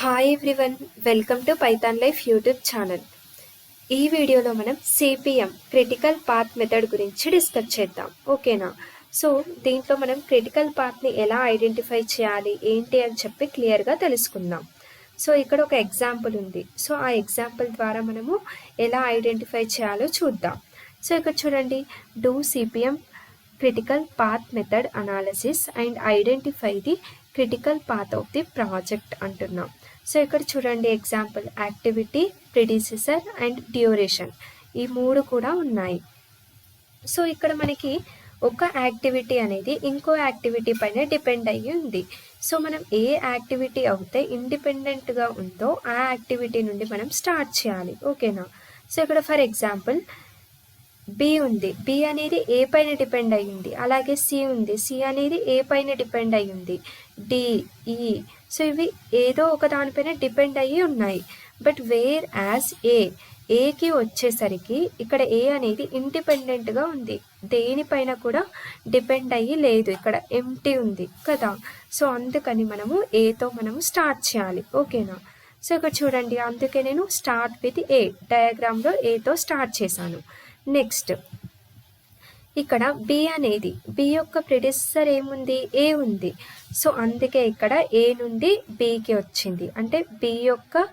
Hi everyone, welcome to Python life YouTube channel. ఈ వీడియోలో మనం సిపిఎం క్రిటికల్ పాత్ మెథడ్ గురించి డిస్కస్ చేద్దాం. ఓకేనా? సో దీంట్లో మనం క్రిటికల్ పాత్ని ఎలా ఐడెంటిఫై చేయాలి ఏంటి అని చెప్పి క్లియర్గా తెలుసుకుందాం. సో ఇక్కడ ఒక ఎగ్జాంపుల్ ఉంది. సో ఆ ఎగ్జాంపుల్ ద్వారా మనము ఎలా ఐడెంటిఫై చేయాలో చూద్దాం. సో ఇక్కడ చూడండి, do CPM critical path method analysis and identify the critical path of the project అంటున్నాం. సో ఇక్కడ చూడండి example, activity, predecessor and duration, ఈ మూడు కూడా ఉన్నాయి. సో ఇక్కడ మనకి ఒక యాక్టివిటీ అనేది ఇంకో యాక్టివిటీ పైన డిపెండ్ అయ్యి ఉంది. సో మనం ఏ యాక్టివిటీ అయితే ఇండిపెండెంట్గా ఉందో ఆ యాక్టివిటీ నుండి మనం స్టార్ట్ చేయాలి. ఓకేనా? సో ఇక్కడ ఫర్ ఎగ్జాంపుల్ బి ఉంది, బి అనేది ఏ పైన డిపెండ్ అయ్యింది. అలాగే సి ఉంది, సి అనేది ఏ పైన డిపెండ్ అయ్యింది. డి, ఈ, సో ఇవి ఏదో ఒక దానిపైన డిపెండ్ అయ్యి ఉన్నాయి. బట్ వేర్ యాజ్ ఏకి వచ్చేసరికి ఇక్కడ ఏ అనేది ఇండిపెండెంట్గా ఉంది, దేనిపైన కూడా డిపెండ్ అయ్యి లేదు, ఇక్కడ ఎంటీ ఉంది కదా. సో అందుకని మనము ఏతో మనము స్టార్ట్ చేయాలి. ఓకేనా? సో ఇక్కడ చూడండి, అందుకే నేను స్టార్ట్ విత్ ఏ డయాగ్రామ్లో ఏతో స్టార్ట్ చేశాను. నెక్స్ట్ ఇక్కడ బి అనేది, బి యొక్క ప్రిడిసెసర్ ఏముంది, ఏ ఉంది. సో అందుకే ఇక్కడ ఏ నుండి బికి వచ్చింది, అంటే బి యొక్క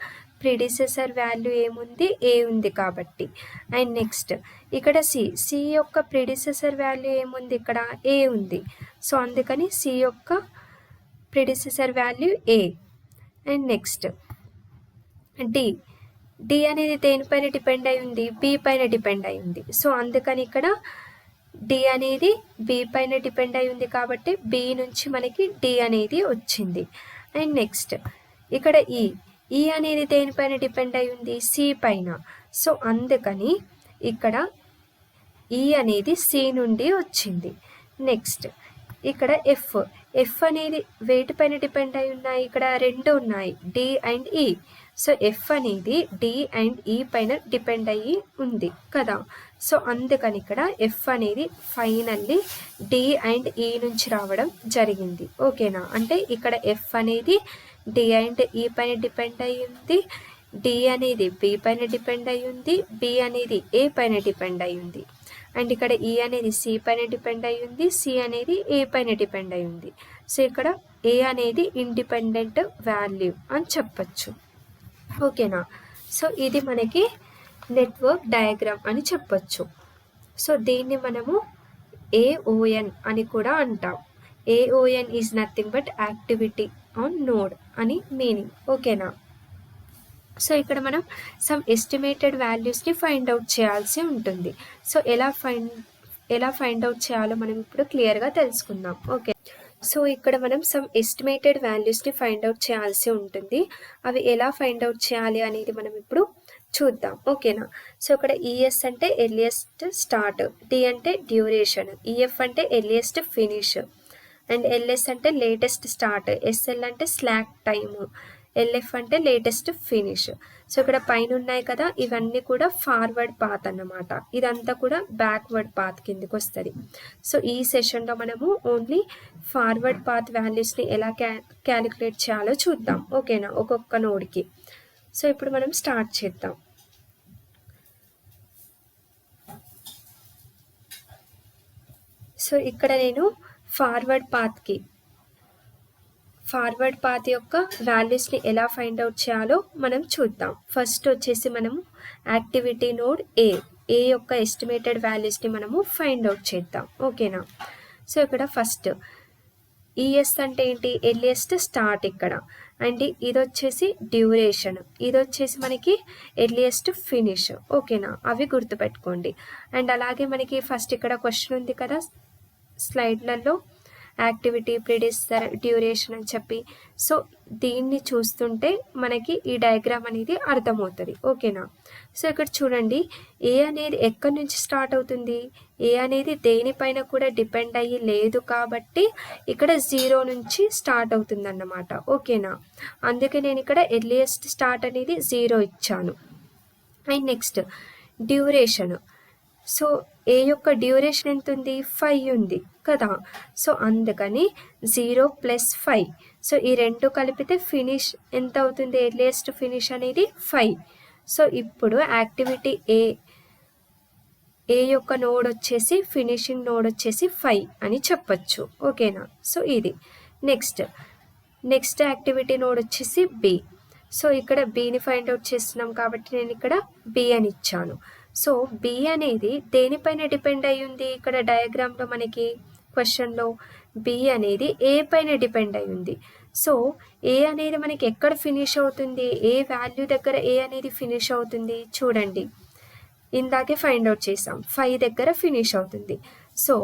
ప్రిడిసెసర్ వాల్యూ ఏముంది, ఏ ఉంది కాబట్టి. అండ్ నెక్స్ట్ ఇక్కడ సి యొక్క ప్రిడిసెసర్ వాల్యూ ఏముంది, ఇక్కడ ఏ ఉంది. సో అందుకని సి యొక్క predecessor value A. And next D అనేది దేనిపైన డిపెండ్ అయి ఉంది, బి పైన డిపెండ్ అయి ఉంది. సో అందుకని ఇక్కడ డి అనేది బి పైన డిపెండ్ అయి ఉంది కాబట్టి బి నుంచి మనకి డి అనేది వచ్చింది. అండ్ నెక్స్ట్ ఇక్కడ ఈ అనేది దేనిపైన డిపెండ్ అయి ఉంది, సి పైన. సో అందుకని ఇక్కడ ఈ అనేది సి నుండి వచ్చింది. నెక్స్ట్ ఇక్కడ ఎఫ్ అనేది వేటిపైన డిపెండ్ అయి ఉన్నాయి, ఇక్కడ రెండు ఉన్నాయి, డి అండ్ ఈ. సో ఎఫ్ అనేది డి అండ్ ఈ పైన డిపెండ్ అయ్యి ఉంది కదా. సో అందుకని ఇక్కడ ఎఫ్ అనేది ఫైనల్లీ డి అండ్ ఈ నుంచి రావడం జరిగింది. ఓకేనా? అంటే ఇక్కడ ఎఫ్ అనేది డి అండ్ ఈ పైన డిపెండ్ అయ్యి ఉంది, డి అనేది బి పైన డిపెండ్ అయ్యి ఉంది, బి అనేది ఏ పైన డిపెండ్ అయ్యి ఉంది. అండ్ ఇక్కడ ఈ అనేది సి పైన డిపెండ్ అయ్యి ఉంది, సి అనేది ఏ పైన డిపెండ్ అయ్యి ఉంది. సో ఇక్కడ ఏ అనేది ఇండిపెండెంట్ వాల్యూ అని చెప్పచ్చు. ఓకేనా? సో ఇది మనకి నెట్వర్క్ డయాగ్రామ్ అని చెప్పచ్చు. సో దీన్ని మనము ఏఓఎన్ అని కూడా అంటాం. AON is nothing but activity on node అని మీనింగ్. ఓకేనా? సో ఇక్కడ మనం సమ్ ఎస్టిమేటెడ్ వాల్యూస్ని ఫైండ్ అవుట్ చేయాల్సి ఉంటుంది. సో ఎలా ఫైండ్ అవుట్ చేయాలో మనం ఇప్పుడు క్లియర్గా తెలుసుకుందాం. ఓకే, సో ఇక్కడ మనం సమ్ ఎస్టిమేటెడ్ వాల్యూస్ని ఫైండ్ అవుట్ చేయాల్సి ఉంటుంది. అవి ఎలా ఫైండ్ అవుట్ చేయాలి అనేది మనం ఇప్పుడు చూద్దాం. ఓకేనా? సో ఇక్కడ ఈఎస్ అంటే ఎర్లియస్ట్ స్టార్ట్, డి అంటే డ్యూరేషన్, ఈఎఫ్ అంటే ఎర్లియస్ట్ ఫినిష్, అండ్ ఎల్ఎస్ అంటే లేటెస్ట్ స్టార్ట్, ఎస్ఎల్ అంటే స్లాక్ టైము, ఎల్ఎఫ్ అంటే లేటెస్ట్ ఫినిష్. సో ఇక్కడ పైన ఉన్నాయి కదా, ఇవన్నీ కూడా ఫార్వర్డ్ పాత్ అన్నమాట, ఇదంతా కూడా బ్యాక్వర్డ్ పాత్ కిందకి వస్తుంది. సో ఈ సెషన్లో మనము ఓన్లీ ఫార్వర్డ్ పాత్ వాల్యూస్ని ఎలా క్యాలిక్యులేట్ చేయాలో చూద్దాం. ఓకేనా? ఒక్కొక్క నోడ్కి. సో ఇప్పుడు మనం స్టార్ట్ చేద్దాం. సో ఇక్కడ నేను ఫార్వర్డ్ పాత్ యొక్క వాల్యూస్ని ఎలా ఫైండ్ అవుట్ చేయాలో మనం చూద్దాం. ఫస్ట్ వచ్చేసి మనము యాక్టివిటీ నోడ్ ఏ యొక్క ఎస్టిమేటెడ్ వాల్యూస్ని మనము ఫైండ్ అవుట్ చేద్దాం. ఓకేనా? సో ఇక్కడ ఫస్ట్ ఈఎస్ అంటే ఏంటి, ఎర్లియస్ట్ స్టార్ట్ ఇక్కడ, అండ్ ఇది వచ్చేసి డ్యూరేషన్, ఇది వచ్చేసి మనకి ఎర్లియస్ట్ ఫినిష్. ఓకేనా? అవి గుర్తుపెట్టుకోండి. అండ్ అలాగే మనకి ఫస్ట్ ఇక్కడ క్వశ్చన్ ఉంది కదా స్లైడ్లలో, యాక్టివిటీ, ప్రిడిసెసర్, డ్యూరేషన్ అని చెప్పి. సో దీన్ని చూస్తుంటే మనకి ఈ డయాగ్రామ్ అనేది అర్థమవుతుంది. ఓకేనా? సో ఇక్కడ చూడండి, ఏ అనేది ఎక్కడి నుంచి స్టార్ట్ అవుతుంది, ఏ అనేది దేనిపైన కూడా డిపెండ్ అయ్యి లేదు కాబట్టి ఇక్కడ 0 నుంచి స్టార్ట్ అవుతుంది అన్నమాట. ఓకేనా? అందుకే నేను ఇక్కడ ఎర్లియస్ట్ స్టార్ట్ అనేది 0 ఇచ్చాను. And next duration. సో ఏ యొక్క డ్యూరేషన్ ఎంత ఉంది, 5 ఉంది కదా. సో అందుకని 0 + 5, సో ఈ రెండు కలిపితే ఫినిష్ ఎంత అవుతుంది, ఎర్లియస్ట్ ఫినిష్ అనేది 5. సో ఇప్పుడు యాక్టివిటీ ఏ యొక్క నోడ్ వచ్చేసి ఫినిషింగ్ నోడ్ వచ్చేసి 5 అని చెప్పచ్చు. ఓకేనా. సో ఇది నెక్స్ట్ యాక్టివిటీ నోడ్ వచ్చేసి బి. సో ఇక్కడ బిని ఫైండ్ అవుట్ చేస్తున్నాం కాబట్టి నేను ఇక్కడ బి అని ఇచ్చాను. సో బి అనేది దేనిపైన డిపెండ్ అయి ఉంది, ఇక్కడ డయాగ్రామ్లో మనకి క్వశ్చన్లో బి అనేది ఏ పైన డిపెండ్ అయి ఉంది. సో ఏ అనేది మనకి ఎక్కడ ఫినిష్ అవుతుంది, ఏ వాల్యూ దగ్గర ఏ అనేది ఫినిష్ అవుతుంది చూడండి, ఇందాకే ఫైండ్ అవుట్ చేసాం 5 దగ్గర ఫినిష్ అవుతుంది. సో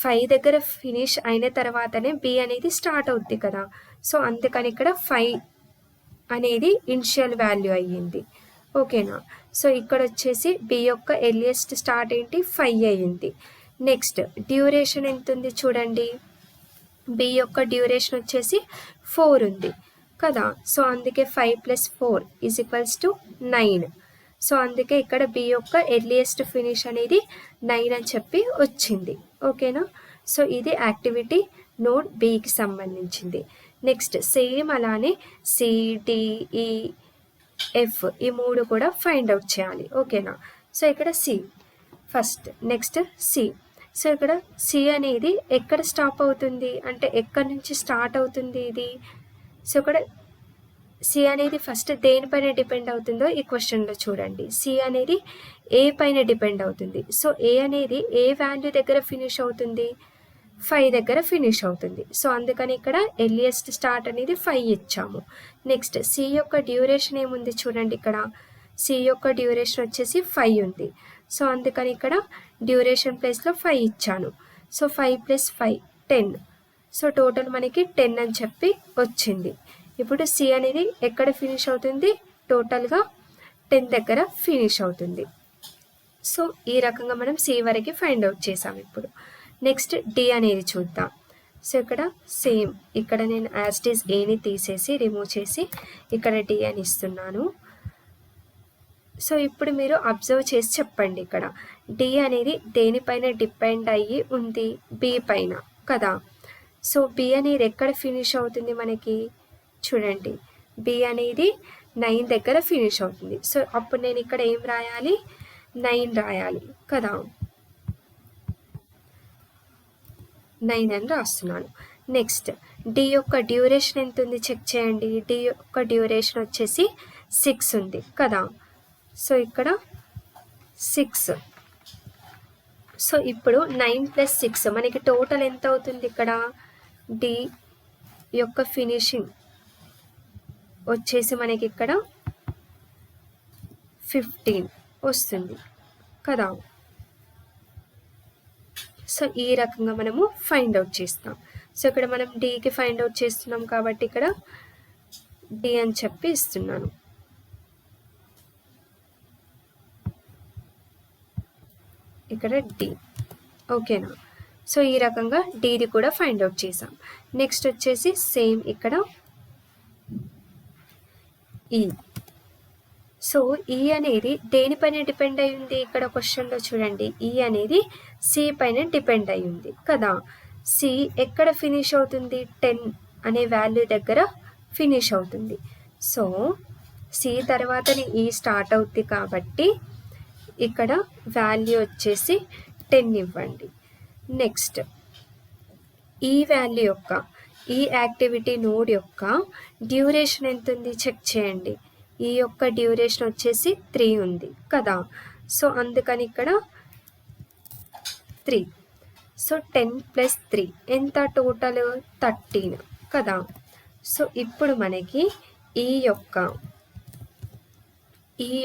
5 దగ్గర ఫినిష్ అయిన తర్వాతనే బి అనేది స్టార్ట్ అవుద్ది కదా. సో అందుకని ఇక్కడ 5 అనేది ఇనిషియల్ వాల్యూ అయ్యింది. ఓకేనా. సో ఇక్కడ వచ్చేసి బి యొక్క ఎర్లియస్ట్ స్టార్ట్ ఏంటి 5 అయ్యింది. నెక్స్ట్ డ్యూరేషన్ ఎంత ఉంది చూడండి, బి యొక్క డ్యూరేషన్ వచ్చేసి 4 ఉంది కదా. సో అందుకే 5 + 4 = 9. సో అందుకే ఇక్కడ బి యొక్క ఎర్లియస్ట్ ఫినిష్ అనేది 9 అని చెప్పి వచ్చింది. ఓకేనా. సో ఇది యాక్టివిటీ నోడ్ బికి సంబంధించింది. నెక్స్ట్ సేమ్ అలానే సిడిఈఎఫ్ ఈ 3 కూడా ఫైండ్ అవుట్ చేయాలి. ఓకేనా. సో ఇక్కడ C first, next C. So ఇక్కడ సి అనేది ఎక్కడ స్టాప్ అవుతుంది అంటే ఎక్కడి నుంచి స్టార్ట్ అవుతుంది ఇది. సో ఇక్కడ సి అనేది ఫస్ట్ దేనిపైన డిపెండ్ అవుతుందో ఈ క్వశ్చన్లో చూడండి. సి అనేది ఏ పైన డిపెండ్ అవుతుంది. సో ఏ అనేది ఏ వాల్యూ దగ్గర ఫినిష్ అవుతుంది, 5 దగ్గర ఫినిష్ అవుతుంది. సో అందుకని ఇక్కడ ఎర్లియస్ట్ స్టార్ట్ అనేది 5 ఇచ్చాము. నెక్స్ట్ సి యొక్క డ్యూరేషన్ ఏముంది చూడండి, ఇక్కడ సి యొక్క డ్యూరేషన్ వచ్చేసి 5 ఉంది. సో అందుకని ఇక్కడ డ్యూరేషన్ ప్లేస్లో 5 ఇచ్చాను. సో 5 + 5 10. సో టోటల్ మనకి 10 అని చెప్పి వచ్చింది. ఇప్పుడు సి అనేది ఎక్కడ ఫినిష్ అవుతుంది, టోటల్గా 10 దగ్గర ఫినిష్ అవుతుంది. సో ఈ రకంగా మనం సి వరకు ఫైండ్ అవుట్ చేసాం. ఇప్పుడు నెక్స్ట్ డి అనేది చూద్దాం. సో ఇక్కడ సేమ్, ఇక్కడ నేను యాజ్ ఇట్ ఈజ్ ఏని తీసేసి రిమూవ్ చేసి ఇక్కడ డి అని ఇస్తున్నాను. సో ఇప్పుడు మీరు అబ్జర్వ్ చేసి చెప్పండి, ఇక్కడ డి అనేది దేనిపైన డిపెండ్ అయ్యి ఉంది, బి పైన కదా. సో బి అనేది ఎక్కడ ఫినిష్ అవుతుంది మనకి చూడండి, బి అనేది 9 దగ్గర ఫినిష్ అవుతుంది. సో అప్పుడు నేను ఇక్కడ ఏం రాయాలి, 9 రాయాలి కదా, 9 అని రాస్తున్నాను. నెక్స్ట్ డి యొక్క డ్యూరేషన్ ఎంత ఉంది చెక్ చేయండి. డి యొక్క డ్యూరేషన్ వచ్చేసి 6 ఉంది కదా. సో ఇక్కడ 6. సో ఇప్పుడు 9 + 6 మనకి టోటల్ ఎంత అవుతుంది, ఇక్కడ డి యొక్క ఫినిషింగ్ వచ్చేసి మనకి ఇక్కడ 15 వస్తుంది కదా. సో ఈ రకంగా మనము ఫైండ్ అవుట్ చేస్తాం. సో ఇక్కడ మనం డికి ఫైండ్ అవుట్ చేస్తున్నాం కాబట్టి ఇక్కడ డి అని చెప్పి ఇస్తున్నాను. ఇక్కడ డి. ఓకేనా. సో ఈ రకంగా డిది కూడా ఫైండ్ అవుట్ చేసాం. నెక్స్ట్ వచ్చేసి సేమ్ ఇక్కడ ఈ. సో ఈ అనేది దేనిపైన డిపెండ్ అయి ఉంది, ఇక్కడ క్వశ్చన్లో చూడండి, ఈ అనేది సి పైన డిపెండ్ అయి ఉంది కదా. సి ఎక్కడ ఫినిష్ అవుతుంది, 10 అనే వాల్యూ దగ్గర ఫినిష్ అవుతుంది. సో సి తర్వాతనే ఈ స్టార్ట్ అవుతుంది కాబట్టి ఇక్కడ వాల్యూ వచ్చేసి 10 ఇవ్వండి. నెక్స్ట్ ఈ వాల్యూ యొక్క ఈ యాక్టివిటీ నోడ్ యొక్క డ్యూరేషన్ ఎంత ఉంది చెక్ చేయండి. ఈ యొక్క డ్యూరేషన్ వచ్చేసి 3 ఉంది కదా. సో అందుకని ఇక్కడ 3. సో 10 + 3 ఎంత, టోటల్ 13 కదా. సో ఇప్పుడు మనకి ఈ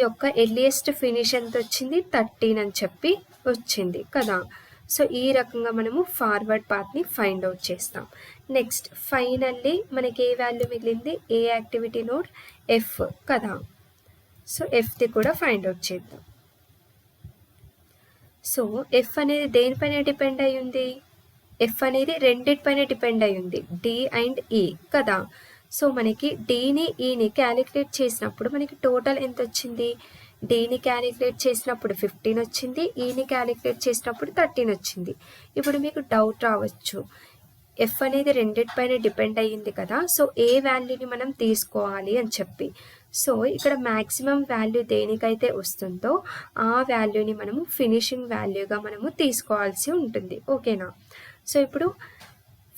యొక్క ఎర్లియస్ట్ ఫినిష్ ఎంత వచ్చింది, 13 అని చెప్పి వచ్చింది కదా. సో ఈ రకంగా మనము ఫార్వర్డ్ పాత్ని ఫైండ్ అవుట్ చేస్తాం. నెక్స్ట్ ఫైనల్లీ మనకి ఏ వాల్యూ మిగిలింది, ఏ యాక్టివిటీ నోడ్, ఎఫ్ కదా. సో ఎఫ్ది కూడా ఫైండ్ అవుట్ చేద్దాం. సో ఎఫ్ అనేది దేనిపైన డిపెండ్ అయి ఉంది, ఎఫ్ అనేది రెండిటిపైన డిపెండ్ అయి ఉంది, డి అండ్ ఈ కదా. సో మనకి డిని ఈని క్యాలిక్యులేట్ చేసినప్పుడు మనకి టోటల్ ఎంత వచ్చింది, డిని క్యాలిక్యులేట్ చేసినప్పుడు 15 వచ్చింది, ఈని క్యాలిక్యులేట్ చేసినప్పుడు 13 వచ్చింది. ఇప్పుడు మీకు డౌట్ రావచ్చు, ఎఫ్ అనేది రెండిటిపైన డిపెండ్ అయ్యింది కదా, సో ఏ వాల్యూని మనం తీసుకోవాలి అని చెప్పి. సో ఇక్కడ మ్యాక్సిమం వాల్యూ దేనికైతే వస్తుందో ఆ వాల్యూని మనము ఫినిషింగ్ వాల్యూగా మనము తీసుకోవాల్సి ఉంటుంది. ఓకేనా. సో ఇప్పుడు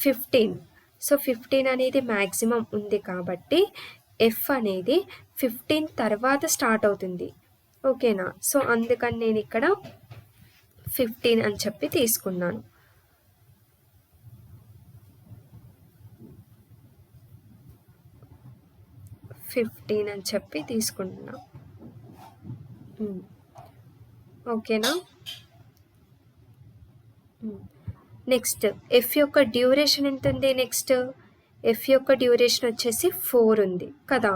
15, సో 15 అనేది మ్యాక్సిమం ఉంది కాబట్టి ఎఫ్ అనేది 15 తర్వాత స్టార్ట్ అవుతుంది. ఓకేనా. సో అందుకని నేను ఇక్కడ 15 అని చెప్పి తీసుకున్నాను. అని చెప్పి తీసుకుంటున్నా. ఓకేనా. నెక్స్ట్ ఎఫ్ యొక్క డ్యూరేషన్ ఎంత ఉంది? నెక్స్ట్ ఎఫ్ యొక్క డ్యూరేషన్ వచ్చేసి 4 ఉంది కదా.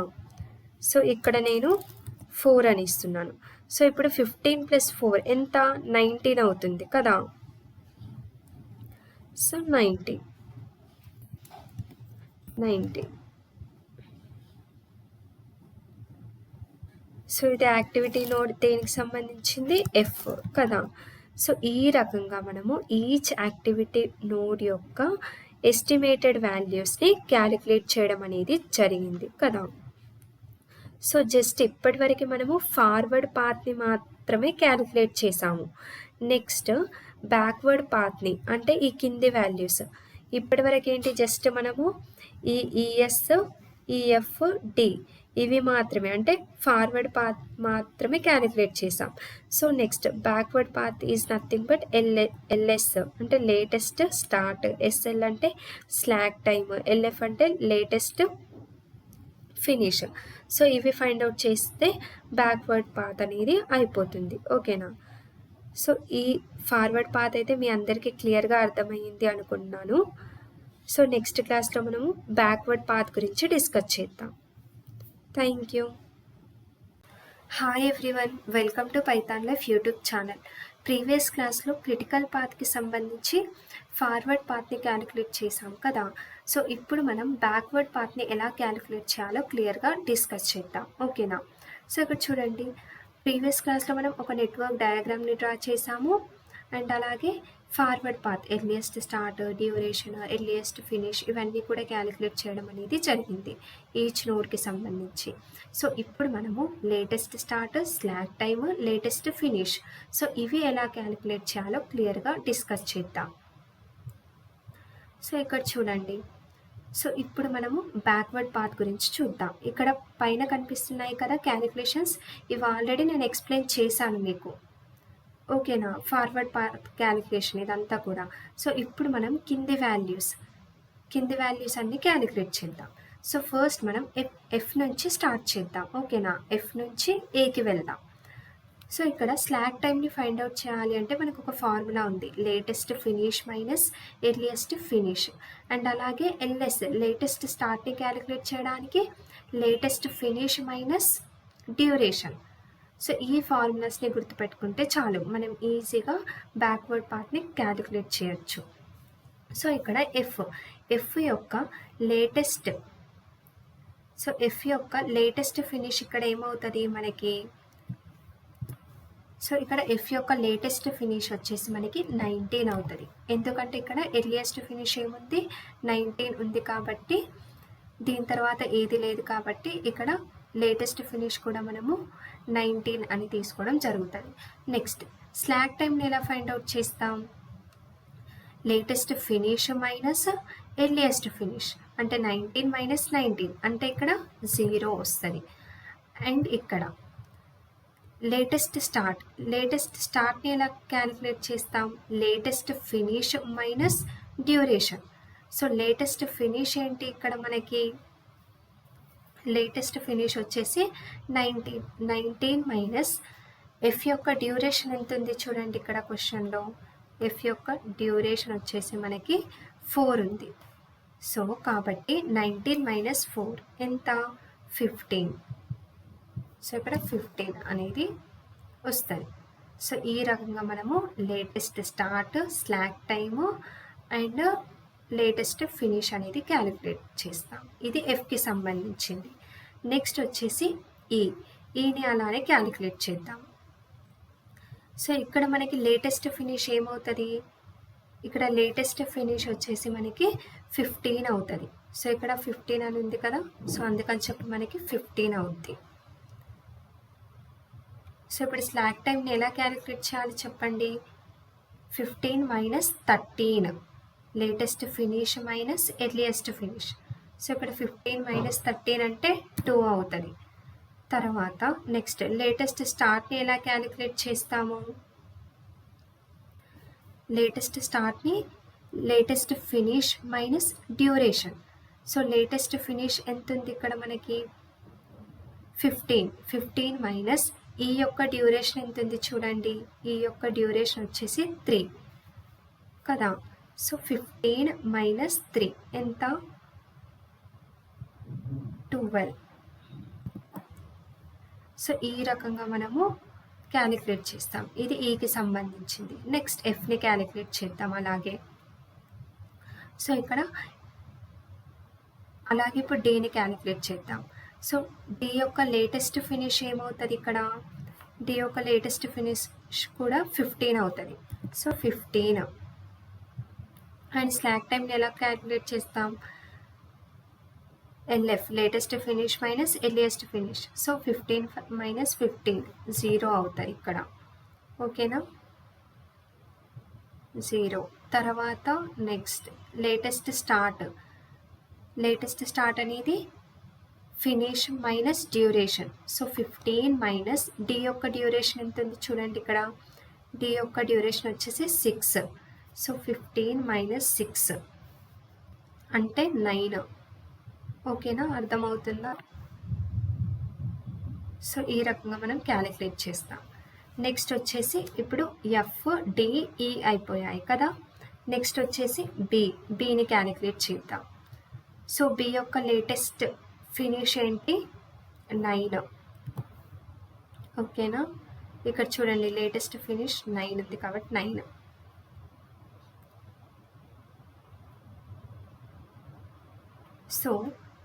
సో ఇక్కడ నేను 4 అని ఇస్తున్నాను. సో ఇప్పుడు 15 + 4 ఎంత? 19 అవుతుంది కదా. సో 90. సో ఇది యాక్టివిటీ నోడ్ దేనికి సంబంధించింది? ఎఫ్ కదా. సో ఈ రకంగా మనము ఈచ్ యాక్టివిటీ నోడ్ యొక్క ఎస్టిమేటెడ్ వాల్యూస్ని క్యాలిక్యులేట్ చేయడం అనేది జరిగింది కదా. సో జస్ట్ ఇప్పటివరకు మనము ఫార్వర్డ్ పాత్ని మాత్రమే క్యాలిక్యులేట్ చేసాము. నెక్స్ట్ బ్యాక్వర్డ్ పాత్ని, అంటే ఈ కింది వాల్యూస్ ఇప్పటివరకు ఏంటి, జస్ట్ మనము ఈ ఈఎస్, ఈఎఫ్, డి ఇవి మాత్రమే, అంటే ఫార్వర్డ్ పాత్ మాత్రమే క్యాలిక్యులేట్ చేసాం. So next backward path is nothing but LS అంటే లేటెస్ట్ స్టార్ట్, ఎస్ఎల్ అంటే స్లాక్ టైమ్, ఎల్ఎఫ్ అంటే లేటెస్ట్ ఫినిష్. సో ఇవి ఫైండ్ అవుట్ చేస్తే బ్యాక్వర్డ్ పాత్ అనేది అయిపోతుంది. ఓకేనా. సో ఈ ఫార్వర్డ్ పాత్ అయితే మీ అందరికీ క్లియర్గా అర్థమయ్యింది అనుకుంటున్నాను. సో నెక్స్ట్ క్లాస్లో మనము బ్యాక్వర్డ్ పాత్ గురించి డిస్కస్ చేద్దాం. Thank you. Hi everyone, welcome to Python life YouTube channel. Previous క్లాస్లో క్రిటికల్ పాత్కి సంబంధించి ఫార్వర్డ్ పాత్ని క్యాలిక్యులేట్ చేసాం కదా. సో ఇప్పుడు మనం బ్యాక్వర్డ్ పాత్ని ఎలా క్యాలిక్యులేట్ చేయాలో క్లియర్గా డిస్కస్ చేద్దాం. ఓకేనా. సో ఇక్కడ చూడండి, ప్రీవియస్ క్లాస్లో మనం ఒక నెట్వర్క్ డయాగ్రామ్ని డ్రా చేసాము. అండ్ అలాగే forward path, earliest start, duration, earliest finish ఇవన్నీ కూడా క్యాలిక్యులేట్ చేయడం అనేది జరిగింది ఈచ్ నోడ్కి సంబంధించి. సో ఇప్పుడు మనము latest start, slack time, latest finish, so ఇవి ఎలా క్యాలిక్యులేట్ చేయాలో క్లియర్గా డిస్కస్ చేద్దాం. సో ఇక్కడ చూడండి, సో ఇప్పుడు మనము బ్యాక్వర్డ్ పాత్ గురించి చూద్దాం. ఇక్కడ పైన కనిపిస్తున్నాయి కదా క్యాలిక్యులేషన్స్, ఇవి ఆల్రెడీ నేను ఎక్స్ప్లెయిన్ చేశాను మీకు. ఓకేనా. ఫార్వర్డ్ పాత్ క్యాలిక్యులేషన్ ఇదంతా కూడా. సో ఇప్పుడు మనం కింది వాల్యూస్ అన్నీ క్యాలిక్యులేట్ చేద్దాం. సో ఫస్ట్ మనం ఎఫ్ నుంచి స్టార్ట్ చేద్దాం. ఓకేనా. ఎఫ్ నుంచి ఏకి వెళ్దాం. సో ఇక్కడ స్లాక్ టైంని ఫైండ్ అవుట్ చేయాలి అంటే మనకు ఒక ఫార్ములా ఉంది, latest finish minus earliest finish. And అలాగే ఎల్ఎస్, లేటెస్ట్ స్టార్ట్ని క్యాలిక్యులేట్ చేయడానికి latest finish minus duration. So ఈ ఫార్ములాస్ని గుర్తుపెట్టుకుంటే చాలు, మనం ఈజీగా బ్యాక్వర్డ్ పాత్ని క్యాలిక్యులేట్ చేయొచ్చు. సో ఇక్కడ ఎఫ్ యొక్క లేటెస్ట్ ఫినిష్ ఇక్కడ ఏమవుతుంది మనకి? సో ఇక్కడ ఎఫ్ యొక్క లేటెస్ట్ ఫినిష్ వచ్చేసి మనకి 19 అవుతుంది. ఎందుకంటే ఇక్కడ ఎర్లియస్ట్ ఫినిష్ ఏముంది? 19 ఉంది కాబట్టి, దీని తర్వాత ఏది లేదు కాబట్టి ఇక్కడ లేటెస్ట్ ఫినిష్ కూడా మనము 19 అని తీసుకోవడం జరుగుతుంది. నెక్స్ట్ స్లాక్ టైంని ఎలా ఫైండ్ అవుట్ చేస్తాం? Latest finish minus earliest finish, అంటే 19 మైనస్ 19 అంటే ఇక్కడ 0 వస్తుంది. అండ్ ఇక్కడ లేటెస్ట్ స్టార్ట్ని ఎలా క్యాలిక్యులేట్ చేస్తాం? Latest finish minus duration. So latest finish ఏంటి ఇక్కడ మనకి? లేటెస్ట్ ఫినిష్ వచ్చేసి 19 మైనస్ ఎఫ్ యొక్క డ్యూరేషన్ ఎంత ఉంది చూడండి ఇక్కడ క్వశ్చన్లో. ఎఫ్ యొక్క డ్యూరేషన్ వచ్చేసి మనకి 4 ఉంది. సో కాబట్టి 19 మైనస్ 4 ఎంత? 15. సో ఇక్కడ 15 అనేది వస్తుంది. సో ఈ రకంగా మనము latest start, slack time and latest finish అనేది క్యాలిక్యులేట్ చేస్తాం. ఇది ఎఫ్కి సంబంధించింది. నెక్స్ట్ వచ్చేసి ఈని అలానే క్యాలిక్యులేట్ చేద్దాం. సో ఇక్కడ మనకి లేటెస్ట్ ఫినిష్ ఏమవుతుంది? ఇక్కడ లేటెస్ట్ ఫినిష్ వచ్చేసి మనకి 15 అవుతుంది. సో ఇక్కడ 15 అని ఉంది కదా, సో అందుకని చెప్పి మనకి 15 అవుద్ది. సో ఇప్పుడు స్లాక్ టైంని ఎలా క్యాలిక్యులేట్ చేయాలి చెప్పండి. 15 minus 13, latest finish minus earliest finish. So ఇక్కడ 15 మైనస్ 13 అంటే 2 అవుతుంది. తర్వాత నెక్స్ట్ లేటెస్ట్ స్టార్ట్ని ఎలా క్యాలిక్యులేట్ చేస్తాము. లేటెస్ట్ స్టార్ట్ని latest finish minus duration. So latest finish ఎంత ఉంది ఇక్కడ మనకి 15 మైనస్ ఈ యొక్క డ్యూరేషన్ ఎంత ఉంది చూడండి. ఈ యొక్క డ్యూరేషన్ వచ్చేసి 3 కదా. సో 15 మైనస్ 3 ఎంత 12. సో ఈ రకంగా మనము క్యాలిక్యులేట్ చేస్తాం. ఇది ఈకి సంబంధించింది. నెక్స్ట్ ఎఫ్ని క్యాలిక్యులేట్ చేద్దాం అలాగే. సో ఇక్కడ అలాగే ఇప్పుడు డీని క్యాలిక్యులేట్ చేద్దాం. సో డి యొక్క లేటెస్ట్ ఫినిష్ ఏమవుతుంది ఇక్కడ. డి యొక్క లేటెస్ట్ ఫినిష్ కూడా 15 అవుతుంది. సో 15 అండ్ స్లాక్ టైంని ఎలా క్యాలిక్యులేట్ చేస్తాం. LF latest finish minus earliest finish. So 15 minus 15 0 అవుతాయి ఇక్కడ. ఓకేనా, 0. తర్వాత next latest start. Latest start అనేది finish minus duration. So 15 minus D యొక్క డ్యూరేషన్ ఎంత ఉంది చూడండి ఇక్కడ. డి యొక్క డ్యూరేషన్ వచ్చేసి 6. సో 15 మైనస్ 6 అంటే 9. ఓకేనా, అర్థమవుతుందా. సో ఈ రకంగా మనం క్యాలిక్యులేట్ చేస్తాం. నెక్స్ట్ వచ్చేసి ఇప్పుడు ఎఫ్ డిఈ అయిపోయాయి కదా. నెక్స్ట్ వచ్చేసి బిని క్యాలిక్యులేట్ చేద్దాం. సో బి యొక్క లేటెస్ట్ ఫినిష్ ఏంటి 9. ఓకేనా, ఇక్కడ చూడండి లేటెస్ట్ ఫినిష్ 9 ఉంది కాబట్టి 9. సో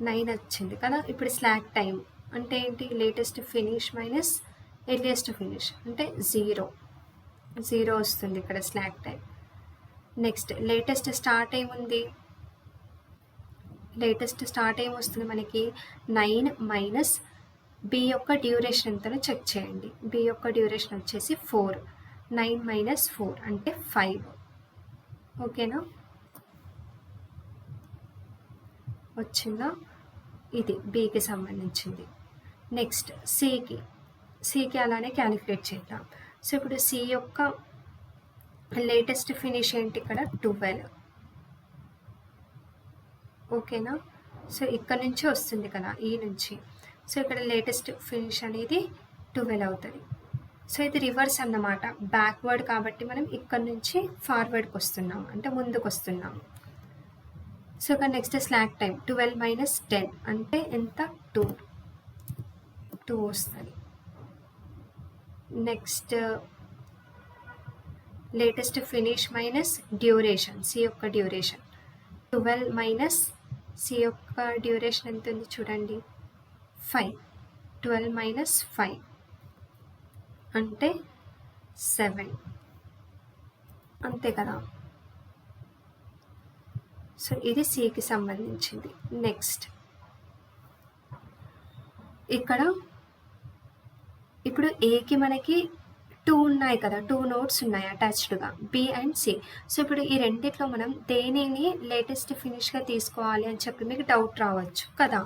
9 వచ్చింది కదా. ఇప్పుడు స్లాక్ టైం అంటే ఏంటి. Latest finish minus earliest finish అంటే 0 వస్తుంది ఇక్కడ slack time. Next latest start ఏముంది. లేటెస్ట్ స్టార్ట్ ఏమొస్తుంది మనకి 9 మైనస్ బి యొక్క డ్యూరేషన్ ఎంతనో చెక్ చేయండి. బి యొక్క డ్యూరేషన్ వచ్చేసి 4. 9 మైనస్ 4 అంటే 5. ఓకేనా, వచ్చిందా. ఇది బికి సంబంధించింది. నెక్స్ట్ సికి అలానే క్యాలిక్యులేట్ చేద్దాం. సో ఇప్పుడు సి యొక్క లేటెస్ట్ ఫినిష్ ఏంటి ఇక్కడ 12. ఓకేనా, సో ఇక్కడ నుంచి వస్తుంది కదా ఈ నుంచి. సో ఇక్కడ లేటెస్ట్ ఫినిష్ అనేది 12 అవుతుంది. సో ఇది రివర్స్ అన్నమాట, బ్యాక్వర్డ్ కాబట్టి మనం ఇక్కడ నుంచి ఫార్వర్డ్కి వస్తున్నాము అంటే ముందుకు వస్తున్నాము. సో ఇక్కడ నెక్స్ట్ స్లాక్ టైం 12 మైనస్ 10 అంటే ఎంత 2 వస్తుంది. Next latest finish minus duration. C యొక్క డ్యూరేషన్ 12 మైనస్ సి యొక్క డ్యూరేషన్ ఎంత ఉంది చూడండి 5. 12 మైనస్ 5 అంటే 7. అంతే కదా. సో ఇది సికి సంబంధించింది. నెక్స్ట్ ఇక్కడ ఇప్పుడు ఏకి మనకి 2 ఉన్నాయి కదా, 2 నోట్స్ ఉన్నాయి అటాచ్డ్గా బి అండ్ సి. సో ఇప్పుడు ఈ రెండిట్లో మనం దేనిని లేటెస్ట్ ఫినిష్గా తీసుకోవాలి అని చెప్పి మీకు డౌట్ రావచ్చు కదా.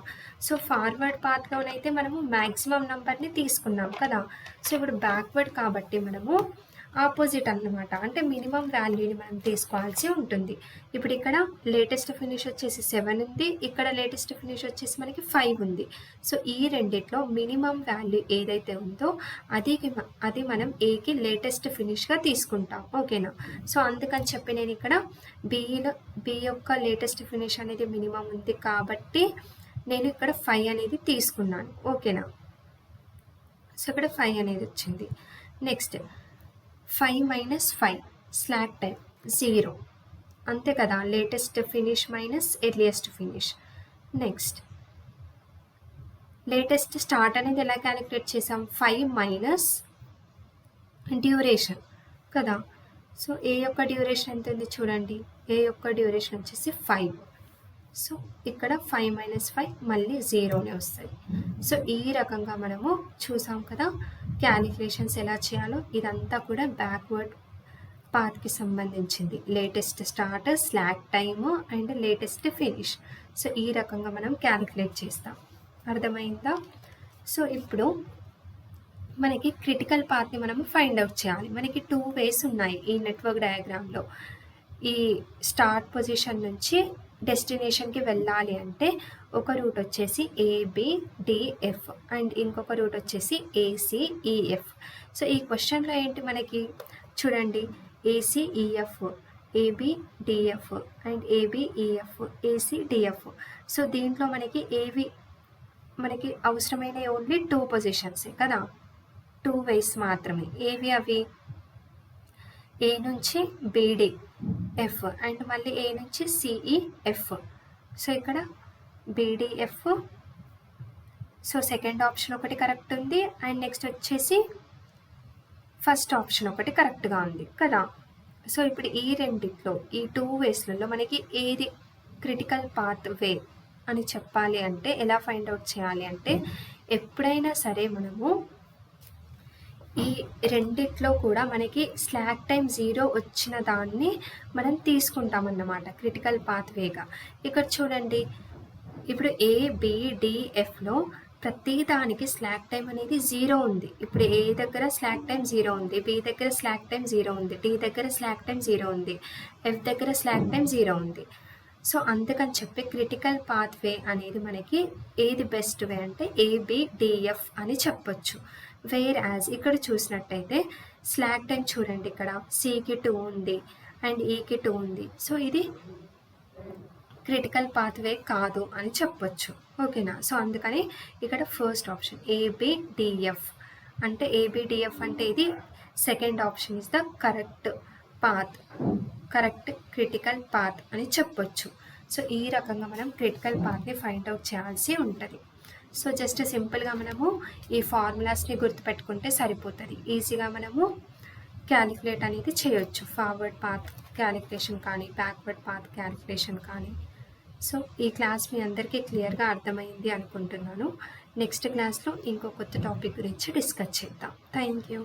సో ఫార్వర్డ్ పాత్లోనైతే మనము మ్యాక్సిమం నెంబర్ని తీసుకున్నాం కదా. సో ఇప్పుడు బ్యాక్వర్డ్ కాబట్టి మనము ఆపోజిట్ అన్నమాట, అంటే మినిమం వాల్యూని మనం తీసుకోవాల్సి ఉంటుంది. ఇప్పుడు ఇక్కడ లేటెస్ట్ ఫినిష్ వచ్చేసి 7 ఉంది, ఇక్కడ లేటెస్ట్ ఫినిష్ వచ్చేసి మనకి 5 ఉంది. సో ఈ రెండిట్లో మినిమం వాల్యూ ఏదైతే ఉందో అది మనం ఏకి లేటెస్ట్ ఫినిష్గా తీసుకుంటాం. ఓకేనా. సో అందుకని చెప్పి నేను ఇక్కడ బి యొక్క లేటెస్ట్ ఫినిష్ అనేది మినిమం ఉంది కాబట్టి నేను ఇక్కడ 5 అనేది తీసుకున్నాను. ఓకేనా. సో ఇక్కడ 5 అనేది వచ్చింది. నెక్స్ట్ 5 మైనస్ 5 స్లాక్ టైం 0 అంతే కదా, latest finish minus earliest finish. Next latest start అనేది ఎలా క్యాలిక్యులేట్ చేసాం 5 మైనస్ డ్యూరేషన్ కదా. సో ఏ యొక్క డ్యూరేషన్ ఎంత ఉంది చూడండి, ఏ యొక్క డ్యూరేషన్ వచ్చేసి 5. సో ఇక్కడ 5 - 5 మళ్ళీ 0నే వస్తుంది. సో ఈ రకంగా మనము చూసాం కదా క్యాలిక్యులేషన్స్ ఎలా చేయాలో. ఇదంతా కూడా బ్యాక్వర్డ్ పాత్కి సంబంధించింది, latest start, slack time and latest finish. So ఈ రకంగా మనం క్యాలిక్యులేట్ చేస్తాం. అర్థమైందా? సో ఇప్పుడు మనకి క్రిటికల్ పాత్ని మనం ఫైండ్ అవుట్ చేయాలి. మనకి 2 వేస్ ఉన్నాయి ఈ నెట్వర్క్ డయాగ్రామ్లో. ఈ స్టార్ట్ పొజిషన్ నుంచి డెస్టినేషన్కి వెళ్ళాలి అంటే ఒక రూట్ వచ్చేసి ABDF అండ్ ఇంకొక రూట్ వచ్చేసి ACEF. సో ఈ క్వశ్చన్లో ఏంటి మనకి చూడండి, ACEF, ABDF and ABEF, ACDF. So దీంట్లో మనకి అవసరమైన ఓన్లీ 2 పొజిషన్సే కదా, 2 వేస్ మాత్రమే. ఏవి అవి? A నుంచి BDF అండ్ మళ్ళీ A నుంచి CEF. సో ఇక్కడ BDF. సో సెకండ్ ఆప్షన్ ఒకటి కరెక్ట్ ఉంది అండ్ నెక్స్ట్ వచ్చేసి ఫస్ట్ ఆప్షన్ ఒకటి కరెక్ట్గా ఉంది కదా. సో ఇప్పుడు ఈ రెండిట్లో ఈ 2 వేస్లలో మనకి ఏది క్రిటికల్ పాత్ వే అని చెప్పాలి అంటే ఎలా ఫైండ్ అవుట్ చేయాలి అంటే, ఎప్పుడైనా సరే మనము ఈ రెండిట్లో కూడా మనకి స్లాక్ టైం 0 వచ్చిన దాన్ని మనం తీసుకుంటామన్నమాట క్రిటికల్ పాత్ వేగా. ఇక్కడ చూడండి, ఇప్పుడు ABDFలో ప్రతి దానికి స్లాక్ టైం అనేది 0 ఉంది. ఇప్పుడు A దగ్గర స్లాక్ టైం 0 ఉంది, B దగ్గర స్లాక్ టైం 0 ఉంది, D దగ్గర స్లాక్ టైం 0 ఉంది, F దగ్గర స్లాక్ టైం 0 ఉంది. సో అందుకని చెప్పి క్రిటికల్ పాత్ వే అనేది మనకి ఏది బెస్ట్ వే అంటే ABDF అని చెప్పొచ్చు. వేర్ యాజ్ ఇక్కడ చూసినట్టయితే స్లాక్ టైం చూడండి, ఇక్కడ Cకి 2 ఉంది అండ్ Eకి 2 ఉంది. సో ఇది క్రిటికల్ పాత్ వే కాదు అని చెప్పొచ్చు. ఓకేనా? సో అందుకని ఇక్కడ ఫస్ట్ ఆప్షన్ ABDF అంటే ABDF అంటే ఇది second option is the correct path, correct critical path అని చెప్పొచ్చు. సో ఈ రకంగా మనం క్రిటికల్ పాత్ని ఫైండ్ అవుట్ చేయాల్సి ఉంటుంది. సో జస్ట్ సింపుల్గా మనము ఈ ఫార్ములాస్ని గుర్తుపెట్టుకుంటే సరిపోతుంది. ఈజీగా మనము క్యాలిక్యులేట్ అనేది చేయొచ్చు, ఫార్వర్డ్ పాత్ క్యాలిక్యులేషన్ కానీ బ్యాక్వర్డ్ పాత్ క్యాలిక్యులేషన్ కానీ. సో ఈ క్లాస్ మీ అందరికీ క్లియర్గా అర్థమైంది అనుకుంటున్నాను. నెక్స్ట్ క్లాస్లో ఇంకో కొత్త టాపిక్ గురించి డిస్కస్ చేద్దాం. Thank you.